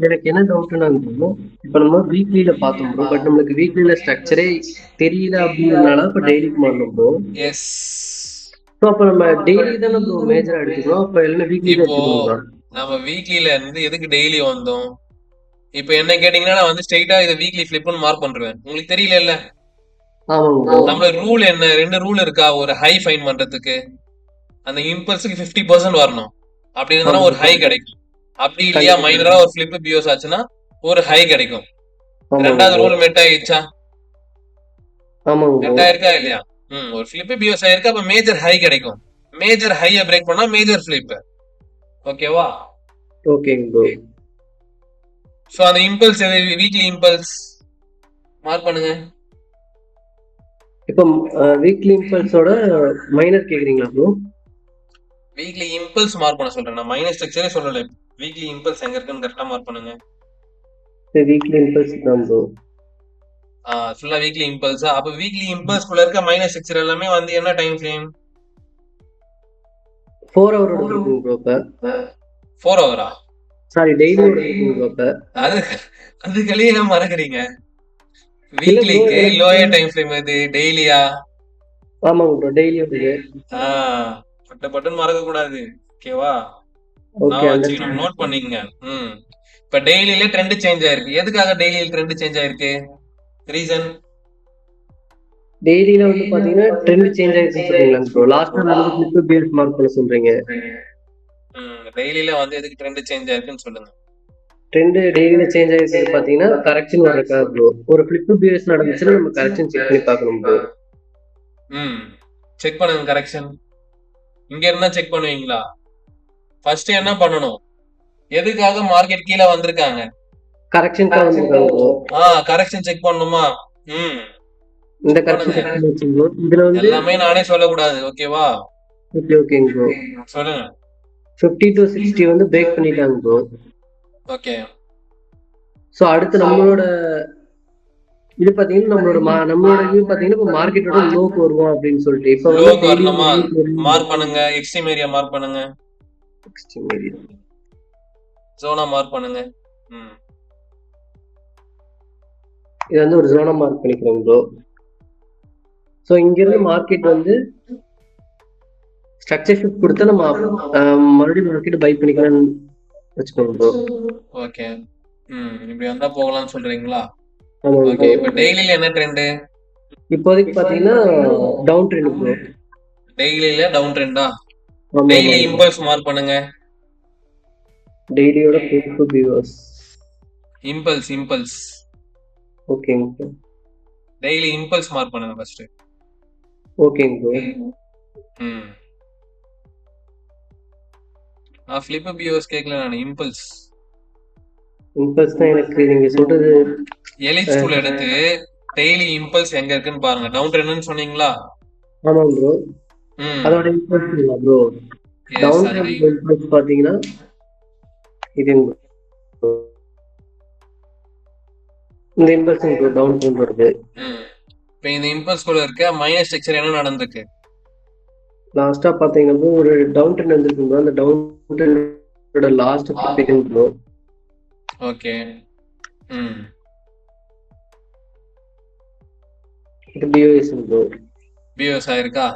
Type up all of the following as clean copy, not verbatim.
எனக்கு என்ன டவுட்னா இப்ப நம்ம வீக்லில பார்த்தோம் ப்ரோ. பட் நம்மளுக்கு வீக்லில ஸ்ட்ரக்சரே தெரியல அப்படின்றதுனால இப்ப டெய்லிக்கு மாறணும் ப்ரோ. எஸ். ஸோ அப்ப நம்ம டெய்லி தானே ப்ரோ மேஜரா எடுத்துக்கணும். அப்ப இல்லைன்னா வீக்லி தான் இப்போ எடுத்துக்கணுங்களா? நம்ம வீக்லில இருந்து எதுக்கு டெய்லி வந்தோம்? இப்போ என்ன கேட்டீங்கன்னா நான் வந்து ஸ்ட்ரைட்டா இதை வீக்லி ஃபிளிப்னு மார்க் பண்றேன். உங்களுக்கு தெரியல இல்ல? ஆமாங்க ப்ரோ. நம்ம ரூல் என்ன? ரெண்டு ரூல் இருக்கா ஒரு ஹை ஃபைன் பண்றதுக்கு. அந்த இம்பல்ஸுக்கு 50% வரணும். அப்படி இருந்தனா ஒரு ஆமாங்க ஹை ப்ரோ. கிடைக்கும். அப்படி இல்லையா கண்டிப்பா. மைனரா ஒரு ஃபிளிப் பியோஸ் ஆச்சுன்னா ஒரு ஹை கிடைக்கும். ஆமாங்க ரெண்டாவது ப்ரோ. ரூல் மெட் ஆயிடுச்சா? ஆமாங்க ப்ரோ. மெட் ஆயிருக்கா இல்லையா? ஒரு ஃபிளிப் பியோஸ் ஆயிருக்கு, அப்ப மேஜர் ஹை கிடைக்கும். மேஜர் ஹைய பிரேக் பண்ணா மேஜர் ஃபிளிப். ஓகேவா? ஓகேங்க ப்ரோ. சோ அந்த இம்பல்ஸ் வீக்லி இம்பல்ஸ் மார்க் பண்ணுங்க. இப்போ வீக்லி இம்பல்ஸோட மைனர் கேக்குறீங்களா ப்ரோ? வீக்லி இம்பல்ஸ் மார்க் பண்ண சொல்றேன். நான் மைனஸ் ஸ்ட்ரக்சரே சொல்லல. வீக்லி இம்பல்ஸ் எங்க இருக்குன்னு கரெக்டா மார்க் பண்ணுங்க. வீக்லி இம்பல்ஸ் தான் ப்ரோ. ஃபுல்லா வீக்லி இம்பல்ஸா? அப்ப வீக்லி இம்பல்ஸ் குள்ள இருக்க மைனஸ் ஸ்ட்ரக்சர் எல்லாமே வந்து என்ன டைம் ஃப்ரேம்? 4 ஹவரோட இருக்குங்க ப்ரோ இப்ப. 4 ஹவரா? சாரி, டெய்லியோட இருக்குங்க ப்ரோ இப்ப. அது அதுக்களையே ஏன் மறக்கறீங்க? இல்ல ப்ரோ, வீக்லிக்கு லோயர் டைம் ஃப்ரேம் எது? டெய்லியா? ஆமாங்க ப்ரோ, டெய்லியோடது. பட்டு பட்டுன்னு மறக்க கூடாது. ஓகேவா? ஓகே, நான் வச்சுக்கணும், அண்டர்ஸ்டாண்ட். நோட் பண்ணிக்கங்க. ம் இப்ப டெய்லியில ட்ரெண்ட் சேஞ்ச் ஆயிருக்கு. எதுக்காக டெய்லியில ட்ரெண்ட் சேஞ்ச் ஆயிருக்கு? ரீசன்? டெய்லியில வந்து பாத்தீங்கன்னா ட்ரெண்ட் சேஞ்ச் ஆயிருக்குன்னு சொல்றீங்களா ப்ரோ? லாஸ்டா நடந்த கிளிப் பேஸ் மார்க் பண்ண சொல்றீங்க. டெய்லியில வந்து எதுக்கு ட்ரெண்ட் சேஞ்ச் ஆயிருக்குன்னு சொல்லுங்க. ட்ரெண்ட் டெய்லியில சேஞ்ச் ஆயிருக்கிறது பாத்தீங்கன்னா கரெக்ஷன் வர்றக்கா ப்ரோ. ஒரு ஃபிளிப் பிஎஸ் நடந்துச்சுன்னா நம்ம கரெக்ஷன் செக் பண்ணி பார்க்கணும் ப்ரோ. செக் பண்ணுங்க கரெக்ஷன். இங்க இருந்தா செக் பண்ணுவீங்களா? ஃபர்ஸ்ட் என்ன பண்ணணும்? எதுக்காக மார்க்கெட் கீழே வந்திருக்காங்க? கரெக்ஷனுக்கா வந்திருக்காங்க ப்ரோ. கரெக்ஷன் செக் பண்ணுமா? இந்த செக் கரெக்ஷன் பண்ணுங்க. செக் பண்ணி வச்சுக்கணும். இதுல வந்து எல்லாமே நானே சொல்லக்கூடாது. ஓகேவா? ஓகே ஓகேங்க ப்ரோ. சொல்லுங்க. 50 to 60 வந்து பிரேக் பண்ணிட்டாங்க ப்ரோ. ஓகே. ஸோ அடுத்து நம்மளோட இது பாத்தீங்கன்னா நம்மளோட இது பாத்தீங்கன்னா இப்போ மார்க்கெட்டோட லோக்கு வருவோம் அப்படின்னு சொல்லிட்டு இப்போ வந்து லோக்கு டெய்லி வரணுமா? மார்க் பண்ணுங்க. எக்ஸ்ட்ரீம் ஏரியா மார்க் பண்ணுங்க. ஜோனா மார்க் பண்ணுங்க. இது வந்து ஒரு ஜோனா மார்க் பண்ணிக்கிறோம் ப்ரோ. ஸோ இங்கிருந்து மார்க்கெட் வந்து ஸ்ட்ரக்சர் ஷிஃப்ட் கொடுத்தா நம்ம மறுபடியும் மார்க்கெட் பை பண்ணிக்கலாம்னு வச்சுக்கோங்க ப்ரோ. ஓகே. இப்படி வந்தா போகலாம்னு சொல்றீங்களா? ஆமாங்க ஓகே. ப்ரோ. இப்போ டெய்லில என்ன ட்ரெண்ட்? இப்போதைக்கு பாத்தீங்கன்னா டவுன் ட்ரெண்ட் ப்ரோ. டெய்லில டவுன் ட்ரெண்டா? ஆமா டெய்லி ஆமாங்க ப்ரோ. இம்பல்ஸ் மார்க் பண்ணுங்க. டெய்லியோட பிரிப்பு வியூவர்ஸ். இம்பல்ஸ் ஓகேங்க ப்ரோ. டெய்லி இம்பல்ஸ் மார்க் பண்ணுங்க ஃபர்ஸ்ட். ஓகேங்க ப்ரோ. ஃபிளிப் பியோஸ் கேட்கல, நான் இம்பல்ஸ் தான் எனக்கு நீங்க சொல்றது. எலிட் டூல் எடுத்து டெய்லி இம்பல்ஸ் எங்க இருக்குன்னு பாருங்க. டவுன் ட்ரெண்ட்னு சொன்னீங்களா? ஆமாங்க ப்ரோ. அதோட இம்பல்ஸ் இல்ல ப்ரோ. டவுன் ட்ரெண்ட் இம்பல்ஸ் பாத்தீங்கன்னா இது இந்த இம்பல்ஸ் ப்ரோ, டவுன் ட்ரெண்ட் வருது. இப்போ இந்த இம்பல்ஸ் கூட இருக்க மைனஸ் ஸ்ட்ரக்சர் என்ன நடந்திருக்கு? லாஸ்டா பாத்தீங்கன்னா ஒரு டவுன் ட்ரெண்ட் வந்திருக்கு ப்ரோ. அந்த டவுன் ட்ரெண்டோட லாஸ்ட் பிரிக்கன் ப்ரோ. ஓகே. இது பிஓஎஸ் ப்ரோ. பிஓஎஸ் ஆயிருக்கா?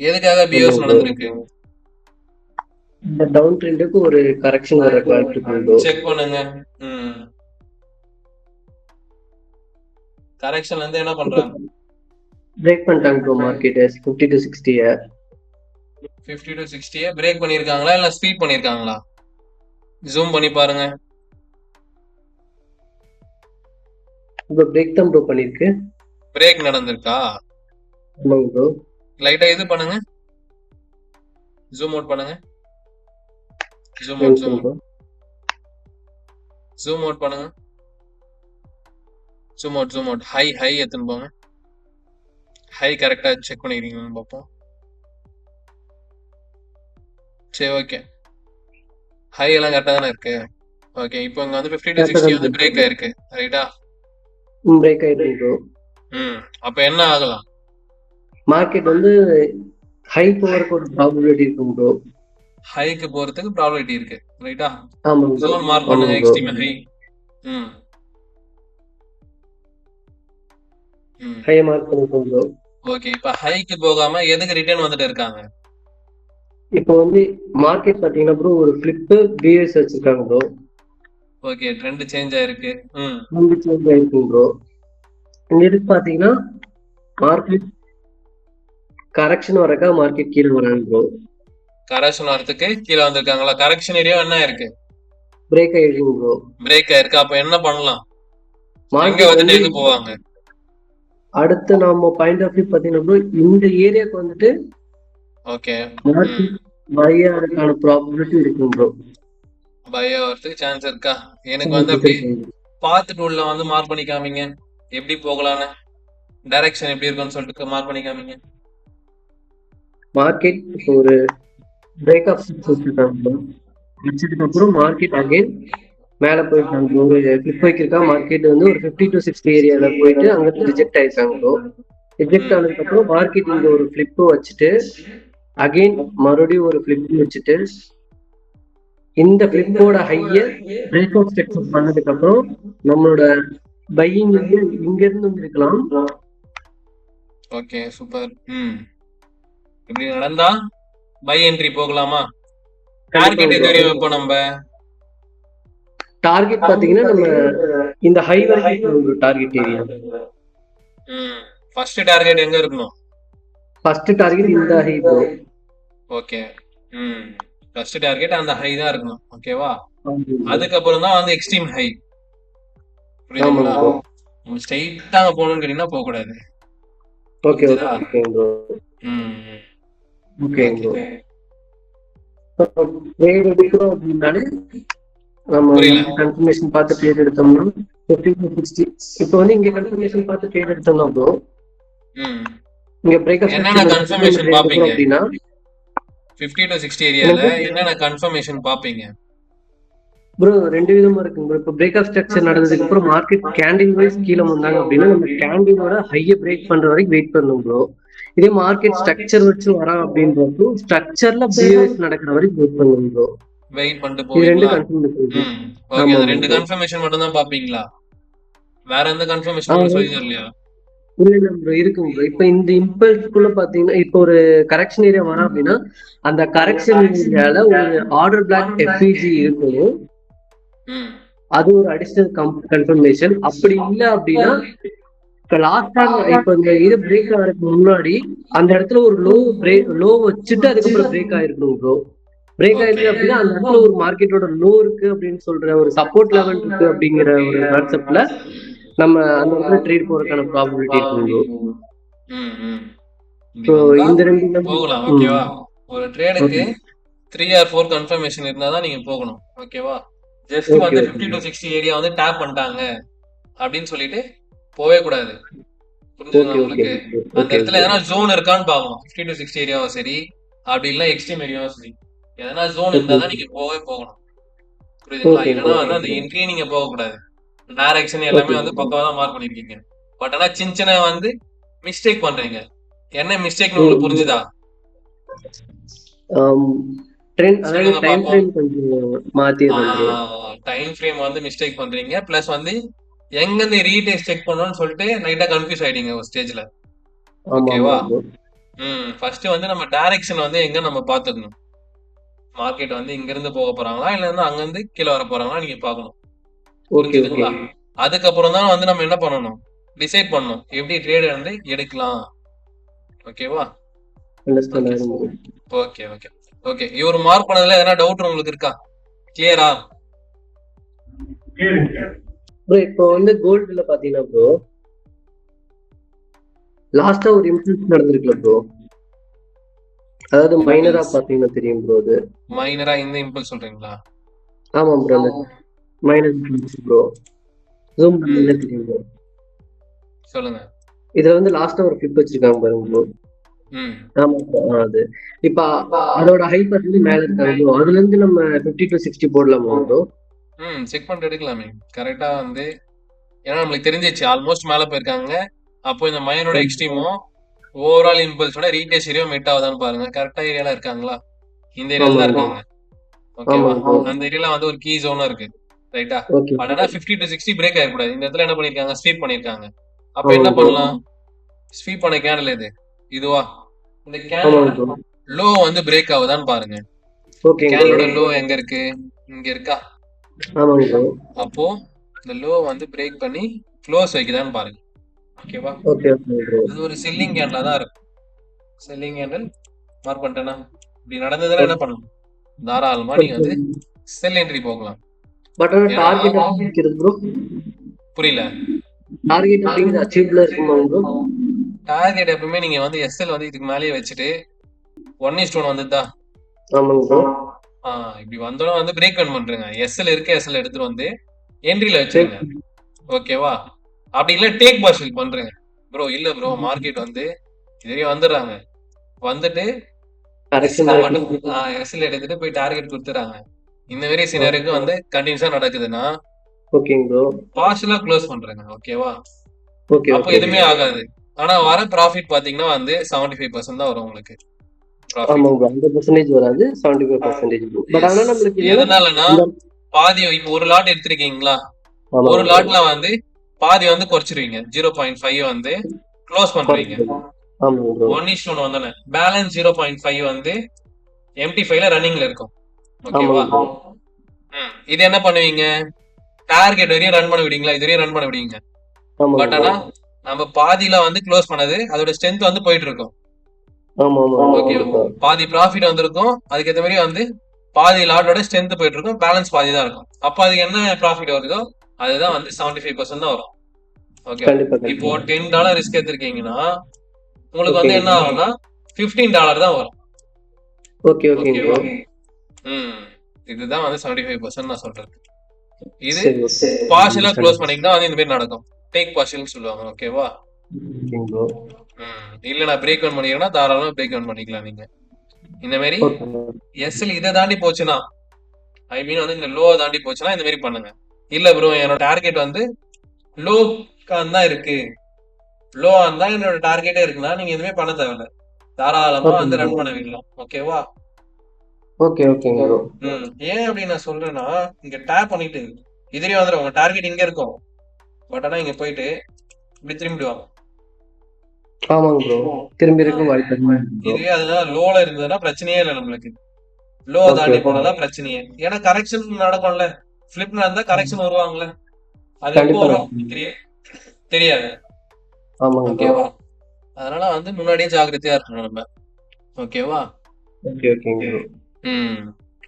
எதுக்காக பிஓஎஸ் நடந்திருக்கு? இந்த டவுன் ட்ரெண்டுக்கு ஒரு கரெக்ஷன் வர வாய்ப்பு இருக்கு ப்ரோ. செக் பண்ணுங்க. கரெக்ஷன்ல இருந்து என்ன பண்றாங்க? பிரேக் பண்ணிட்டாங்க bro market 50 to 60. 50 to 60 break பண்ணிருக்காங்களா இல்ல ஸ்வீப் பண்ணிருக்காங்களா? ஜூம் பண்ணி பாருங்க. இப்போ பிரேக் தான் ப்ரோ பண்ணிருக்கு. பிரேக் நடந்திருக்கா? ஆமாங்க ப்ரோ. லைட்டா இது பண்ணுங்க. ஜூம் அவுட் பண்ணுங்க. ஜூம் அவுட் பண்ணுங்க. Zoom out. ஹை எத்தனை போங்க. ஹை கரெக்டா செக் பண்ணிக்கிறீங்கன்னு பார்ப்போம். சரி, ஓகே. ஹை எல்லாம் கரெக்டா தானே இருக்கு. ஓகே. இப்போ இங்க வந்து 50 to 60 வந்து பிரேக் ஆயிருக்கு. ரைட்டா? பிரேக் ஆயிருக்கு ப்ரோ. அப்ப என்ன ஆகலாம்? மார்க்கெட் வந்து ஹை போறதுக்கு ஒரு ப்ராபபிலிட்டி இருக்கும் ப்ரோ. ஹைக்கு போறதுக்கு ப்ராபபிலிட்டி இருக்கு. ரைட்டா? ஆமாங்க ப்ரோ. ஜோன் மார்க் பண்ணுங்க. ஆமாங்க ப்ரோ. Extreme high. ம். ம். ஹை மார்க் பண்ணிருக்கோம் ப்ரோ. ஓகே. இப்ப ஹைக்கு போகாம எதுக்கு ரிட்டர்ன் வந்துட்டு இருக்காங்க? இப்போ வந்து மார்க்கெட் பாத்தீங்கன்னா ப்ரோ ஒரு ஃபிளிப்பு பிஎஸ் வச்சிருக்காங்க ப்ரோ. ஓகே. ட்ரெண்ட் சேஞ்ச் ஆயிருக்கு. ம். மூணு சேஞ்ச் ஆயிருக்கு ப்ரோ. இங்க பாத்தீங்கன்னா மார்க்கெட் கரெக்ஷன் வரக்கா மார்க்கெட் கீழே வராங்க ப்ரோ. கரெக்ஷன் வரதுக்கு கீழே வந்திருக்காங்களா? கரெக்ஷன் ஏரியா என்ன இருக்கு? பிரேக் ஆயிருக்கு ப்ரோ. பிரேக் ஆயிருக்கு. அப்ப என்ன பண்ணலாம்? எங்க மார்க்கெட் வந்துட்டு வந்து எங்க போவாங்க? அடுத்து நம்ம பாயிண்ட் ஆஃப் வியூ பாத்தீங்கன்னா ப்ரோ இந்த ஏரியாக்கு வந்துட்டு ஓகே. ம். மார்க்கெட் பையாறதுக்கான ப்ராபபிலிட்டி இருக்கு ப்ரோ. பை ஆகிறதுக்கு சான்ஸ் இருக்கா? எனக்கு வந்து அப்படியே பாத்து டூல்ல வந்து மார்க் பண்ணி காமிங்க. எப்படி போகலான்னு, டைரக்ஷன் எப்படி இருக்குன்னு சொல்லிட்டு மார்க் பண்ணி காமிங்க. மார்க்கெட் இப்போ ஒரு பிரேக் ஆஃப் வச்சிருக்காங்க. வச்சதுக்கு அப்புறம் மார்க்கெட் அகைன் மேல போயிருக்காங்க ப்ரோ. ஒரு கிளிக் வைக்கிறக்கா மார்க்கெட் வந்து ஒரு 50 to 60 ஏரியால போயிட்டு அங்க ரிஜெக்ட் ஆயிருக்காங்க ப்ரோ. ரிஜெக்ட் ம். ஆனதுக்கு அப்புறம் மார்க்கெட் இங்க ஒரு ஃபிளிப் வச்சுட்டு அகைன் மறுபடியும் ஒரு ஃபிளிப் வச்சுட்டு இந்த ஃபிளிப்போட ஹைய பிரேக் அவுட் ஸ்ட்ரக்சர் பண்ணதுக்கு அப்புறம் நம்மளோட பையிங் வந்து இங்க இருந்து இருக்கலாம். ஓகே. சூப்பர். ம். இப்படி நடந்தா பை என்ட்ரி போகலாமா? டார்கெட் எது வரையும் வைப்போம் நம்ம? டார்கெட் பாத்தீங்கன்னா நம்ம இந்த ஹை வரைக்கும் டார்கெட் ஏரியா. ம். ஃபர்ஸ்ட் டார்கெட் எங்க இருக்கணும்? ஃபர்ஸ்ட் டார்கெட் இந்த ஹை ப்ரோ. ஓகே. ம். ஃபர்ஸ்ட் டார்கெட் அந்த ஹை தான் இருக்கணும். ஓகேவா? அதுக்கப்புறம் தான் வந்து எக்ஸ்ட்ரீம் ஹை. புரியுதுங்களா? நம்ம ஸ்ட்ரைட்டா அங்க போகணும்னு கேட்டீங்கன்னா போக கூடாது. ஓகே புரிஞ்சுதா? Okay bro. ம். Okay okay. ப்ரோ. ட்ரேட் எடுக்கிறோம் அப்படின்னாலே நம்ம புரியல. கன்ஃபர்மேஷன் பார்த்து ட்ரேட் எடுத்தோம்னா 50 to 60. இப்போ வந்து இங்க கன்ஃபர்மேஷன் பார்த்து ட்ரேட் எடுத்தோம்னா ப்ரோ ம். இங்க பிரேக்கப் என்னென்ன கன்ஃபர்மேஷன் ட்ரேட் பாப்பீங்க? எடுக்கிறோம் அப்படின்னா 50 to 60 ஏரியால என்னென்ன கன்ஃபர்மேஷன் பாப்பீங்க? ப்ரோ ரெண்டு விதமா இருக்குங்க ப்ரோ. இப்போ பிரேக்கப் ஸ்ட்ரக்சர் நடந்ததுக்கு அப்புறம் மார்க்கெட் கேண்டில் வைஸ் கீழே வந்தாங்க அப்படின்னா நம்ம கேண்டிலோட ஹையை பிரேக் பண்ற வரைக்கும் வெயிட் பண்ணணும் ப்ரோ. இதே மார்க்கெட் ஸ்ட்ரக்சர் வச்சு வரான் அப்படின்றப்போ ஸ்ட்ரக்சர்ல பிஹேவியர்ஸ் நடக்கிற வரைக்கும் வெயிட் பண்ணணும் ப்ரோ. வெயிட் பண்ணிட்டு இது ரெண்டு போவீங்களா? கன்ஃபர்மேஷன். ம். ஓகே. அந்த ரெண்டு கன்ஃபர்மேஷன் மட்டும் தான் பாப்பீங்களா? வேற எந்த கன்ஃபர்மேஷன் உங்களுக்கு சொல்லி தரலையா? இல்ல ப்ரோ இருக்கும் ப்ரோ. இப்ப இந்த இம்பல்ஸ்க்குள்ள பாத்தீங்கன்னா இப்போ ஒரு கரெக்ஷன் ஏரியா வரா அப்படின்னா அந்த கரெக்ஷன் ஏரியால ஒரு ஆர்டர் பிளாக் எஃப்இஜி இருக்கும். ம். அது ஒரு அடிஷனல் கன்ஃபர்மேஷன். அப்படி இல்ல அப்படின்னா இப்ப லாஸ்டா இப்ப இந்த இது பிரேக் ஆகிறதுக்கு முன்னாடி அந்த இடத்துல ஒரு லோ வச்சுட்டு அதுக்கப்புறம் பிரேக் ஆயிருக்கணும் ப்ரோ. பிரேக் ஆயிருக்கு அப்படின்னா அந்த இடத்துல ஒரு மார்க்கெட்டோட லோ இருக்கு அப்படின்னு சொல்ற ஒரு சப்போர்ட் லெவல் இருக்கு அப்படிங்கிற ஒரு கான்செப்ட்ல நம்ம அந்த இடத்துல ட்ரேட் போறதுக்கான ப்ராபபிலிட்டி இருக்கு ப்ரோ. ம். ம். இப்படி ஸோ வந்தா இந்த ரெண்டு போகலாம். ஓகேவா? ஒரு ட்ரேடுக்கு 3 or 4 கன்ஃபர்மேஷன் இருந்தா தான் நீங்க போகணும். ஓகேவா? ஜஸ்ட் வந்து 50 to 60 ஏரியா வந்து டேப் பண்ணிட்டாங்க அப்படின்னு சொல்லிட்டு போவே கூடாது. புரிஞ்சுதுங்களா உங்களுக்கு? அந்த இடத்துல எதனா ஜோன் இருக்கான்னு பார்க்கணும். 50 to 60 ஏரியாவும் சரி, அப்படி இல்லை எக்ஸ்ட்ரீம் ஏரியாவும் சரி, எதனா ஜோன் இருந்தா தான் நீங்க போகணும். புரியுதுங்களா? இல்லைன்னா வந்து அந்த என்ட்ரியே நீங்க போக கூடாது. டைரக்ஷன் எல்லாமே வந்து பக்காவா தான் மார்க் பண்ணிருக்கீங்க. பட் ஆனா சின்ன சின்ன வந்து மிஸ்டேக் பண்றீங்க. என்ன மிஸ்டேக்னு உங்களுக்கு புரிஞ்சுதா? அதாவது டைம் ஃப்ரேம் கொஞ்சம் மாத்திடுறேன் ப்ரோ. டைம் ஃப்ரேம் வந்து மிஸ்டேக் பண்றீங்க. பிளஸ் வந்து எங்க இருந்து ரீடேஸ் செக் பண்ணணும்னு சொல்லிட்டு லைட்டா கன்ஃபியூஸ் ஆயிட்டீங்க ஒரு ஸ்டேஜ்ல. ஓகேவா? ஃபர்ஸ்ட் வந்து நம்ம டைரக்ஷன் வந்து எங்க நம்ம பாத்துக்கணும். மார்க்கெட் வந்து இங்க இருந்து போக போறாங்களா இல்ல வந்து அங்க இருந்து கீழே வர போறாங்களா நீங்க பாக்கணும். புரிஞ்சுதுங்களா? அதுக்கப்புறம் தான் வந்து நம்ம என்ன பண்ணணும், டிசைட் பண்ணணும் எப்படி ட்ரேட் வந்து எடுக்கலாம். ஓகேவா? Okay okay okay. இவர் மார்க் பண்ணதுல எதனா டவுட் உங்களுக்கு இருக்கா? கிளியரா? ப்ரோ இப்போ வந்து கோல்டுல பாத்தீங்கன்னா ப்ரோ லாஸ்டா ஒரு இம்பல்ஸ் நடந்திருக்குல ப்ரோ. அதாவது மைனரா பாத்தீங்கன்னா தெரியும் ப்ரோ. அது மைனரா இந்த இம்பல்ஸ் சொல்றீங்களா? ஆமா bro. Minor impulse bro. Zoom பண்ணீங்கன்னா தெரியும் ப்ரோ. சொல்லுங்க. இதுல வந்து லாஸ்டா ஒரு கிளிப் வச்சிருக்காங்க பாருங்க ப்ரோ. ஆமா அது இப்ப அதோட ஹை பாத்தீங்கன்னா மேல இருக்காங்க ப்ரோ. அதுல இருந்து நம்ம 50 to 60 போடலாமா ப்ரோ? செக் பண்ணிட்டு எடுக்கலாமே. கரெக்டா வந்து ஏன்னா நம்மளுக்கு தெரிஞ்சிச்சு ஆல்மோஸ்ட் மேல போயிருக்காங்க. அப்போ இந்த மைனரோட எக்ஸ்ட்ரீமும் ஓவரால் இம்பல்ஸோட ரீடேஸ் ஏரியா மெட் ஆகுதான்னு பாருங்க. கரெக்டா ஏரியால இருக்காங்களா? இந்த ஏரியால தான் ஆமாங்க இருக்காங்க. ஓகேவா? ஆமாங்க ப்ரோ. அந்த ஏரியால வந்து ஒரு கீ ஜோனும் இருக்கு. ரைட்டா? ஓகே பட் ஆனா 50 to 60 பிரேக் ஆயிடக்கூடாது. இந்த இடத்துல என்ன பண்ணிருக்காங்க? ஸ்வீப் பண்ணிருக்காங்க. அப்ப என்ன ஆமாங்க ப்ரோ. பண்ணலாம்? ஸ்வீப் பண்ண கேண்டில் எது? இதுவா? இந்த கேண்டிலோட ஆமாங்க ப்ரோ. லோ வந்து பிரேக் ஆகுதான்னு பாருங்க. ஓகேங்க ப்ரோ. கேண்டிலோட லோ எங்க இருக்கு? இங்க இருக்கா? ஆமாங்க ப்ரோ. அப்போ இந்த லோ வந்து பிரேக் பண்ணி க்ளோஸ் வைக்குதான்னு பாருங்க. ஓகேவா? ஓகே ஓகேங்க ப்ரோ. அது ஒரு செல்லிங் கேண்டிலா தான் இருக்கும். செல்லிங் கேண்டில் மார்க் பண்ணிட்டேனா? இப்படி நடந்ததுன்னா என்ன பண்ணணும்? தாராளமா நீங்க வந்து செல் என்ட்ரி போகலாம். பட் ஆனா ஏன்னா டார்கெட் வைக்கிறது ப்ரோ. புரியல. டார்கெட் அப்படிங்கிறது அச்சீவபிளா இருக்குமா ப்ரோ? டார்கெட் எப்பவுமே நீங்க வந்து எஸ்எல் வந்து இதுக்கு மேலேயே வச்சுட்டு 1:1 வந்துதா? ஆமாங்க ப்ரோ. இப்படி வந்தோம் வந்து பிரேக் டவுன் பண்றேங்க. எஸ்எல் இருக்க எஸ்எல் எடுத்துட்டு வந்து என்ட்ரில சரி. வச்சிருங்க. ஓகேவா? அப்படி இல்ல டேக் பார்சல் பண்றேங்க. ப்ரோ இல்ல ப்ரோ மார்க்கெட் வந்து இதுவரையும் வந்துடுறாங்க. வந்துட்டு கரெக்ஷன் எஸ்எல் மட்டும் எஸ்எல் எடுத்துட்டு போய் டார்கெட் கொடுத்துறாங்க. இந்த மாதிரி சினாரிக்கு வந்து கண்டினியூஸா நடக்குதுன்னா ஓகேங்க ப்ரோ. பார்சலா க்ளோஸ் பண்றேங்க. ஓகேவா? ஓகே அப்போ ஓகே. எதுவுமே ஆகாது. ஆனா வர ப்ராஃபிட் பாத்தீங்கன்னா வந்து 75% தான் வரும் உங்களுக்கு ப்ராஃபிட். ஆமாங்க ப்ரோ. 100% வராது. 75% ப்ரோ. பட் ஆனா நம்மளுக்கு என்னன்னா எதனாலனா இந்த பாதி இப்போ ஒரு லாட் எடுத்திருக்கீங்களா? ஒரு ஆமாங்க ப்ரோ. லாட்ல வந்து பாதி வந்து குறைச்சிருவீங்க. 0.5 வந்து க்ளோஸ் பண்றீங்க. ஆமாங்க ப்ரோ. 1:1 வந்தோடனே பேலன்ஸ் 0.5 வந்து MT5ல ரன்னிங்ல இருக்கும். ஓகேவா? ஆமாங்க ப்ரோ. இது என்ன பண்ணுவீங்க? டார்கெட் வரையும் ரன் பண்ண விடுவீங்களா? இது வரையும் ரன் பண்ண விடுவீங்க. ஆமாங்க பட் ப்ரோ. ஆனா நம்ம பாதியில வந்து க்ளோஸ் பண்ணது அதோட ஸ்ட்ரென்த் வந்து போயிட்டு இருக்கும். ஆமா ஆமாங்க ப்ரோ. ஓகே, கண்டிப்பா. பாதி ப்ராஃபிட் வந்திருக்கும். அதுக்கேற்ற மாதிரி வந்து பாதி லாட்டோட ஸ்ட்ரென்த் போயிட்டு இருக்கும். பேலன்ஸ் பாதி தான் இருக்கும். அப்ப அதுக்கு என்ன ப்ராஃபிட் வருதோ அதுதான் வந்து 75% தான் வரும். ஓகே, கண்டிப்பா இப்போ கண்டிப்பா. $10 ரிஸ்க் எடுத்திருக்கீங்கன்னா உங்களுக்கு வந்து ஓகேங்க என்ன ப்ரோ. ஆகும்னா $15 தான் வரும். ஓகே ஓகேங்க ஓகேவா? ப்ரோ. ம் இதுதான் வந்து 75% நான் சொல்றது. இது சரி ஓகே. பார்ஷலா அண்டர்ஸ்டாண்ட். க்ளோஸ் பண்ணீங்கன்னா வந்து இந்த மாதிரி நடக்கும். டேக் பார்ஷல்னு சொல்லுவாங்க. ஓகேவா? ஓகேங்க ப்ரோ. இல்ல நான் பிரேக் டவுன் பண்ணிக்கிறேன்னா தாராளமா பிரேக் டவுன் பண்ணிக்கலாம் நீங்க. இந்த மாதிரி ஓகே. எஸ்எல் இதை தாண்டி போச்சுன்னா ஐ மீன் வந்து இந்த லோ தாண்டி போச்சுன்னா இந்த மாதிரி பண்ணுங்க. இல்ல ப்ரோ என்னோட டார்கெட் வந்து லோ தான் இருக்கு. லோ தான் என்னோட டார்கெட்டே இருக்குன்னா நீங்க எதுவுமே பண்ண தேவையில்ல. தாராளமா வந்து ஓகேங்க ரன் ப்ரோ. பண்ண விடலாம். ஓகேவா? ஓகே ஓகேங்க ப்ரோ. ஏன் அப்படி நான் சொல்றேன்னா இங்க டேப் பண்ணிட்டு இதுலயே வந்துடும். உங்க டார்கெட் இங்க இருக்கும். பட் ஆனா இங்க போயிட்டு இப்படி திரும்பிடுவாங்க. ஆமாங்க ப்ரோ. திரும்பி இருக்க வாய்ப்பு இருக்கு ப்ரோ. இதுவே அதனால லோல இருந்ததுன்னா பிரச்சனையே இல்லை நம்மளுக்கு. லோ ஓகே தாண்டி ஓகே. போனாதான் பிரச்சனையே. ஏன்னா கரெக்ஷன் நடக்கும்ல. ஃபிளிப் நடந்தா கரெக்ஷன் வருவாங்கல்ல. அது எப்போ கண்டிப்பா வரும் நடக்கும். தெரியாது. ஆமாங்க ப்ரோ. ஓகேவா? அதனால வந்து முன்னாடியே ஜாக்கிரதையா இருக்கணும் நம்ம. ஓகேவா? ஓகே ஓகேங்க ப்ரோ. ம்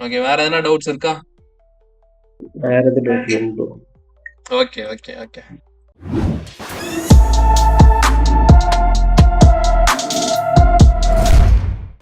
ஓகே, வேற எதனா டவுட்ஸ் இருக்கா? வேற எதுவும் டவுட் இல்லைங்க ப்ரோ. Okay okay okay.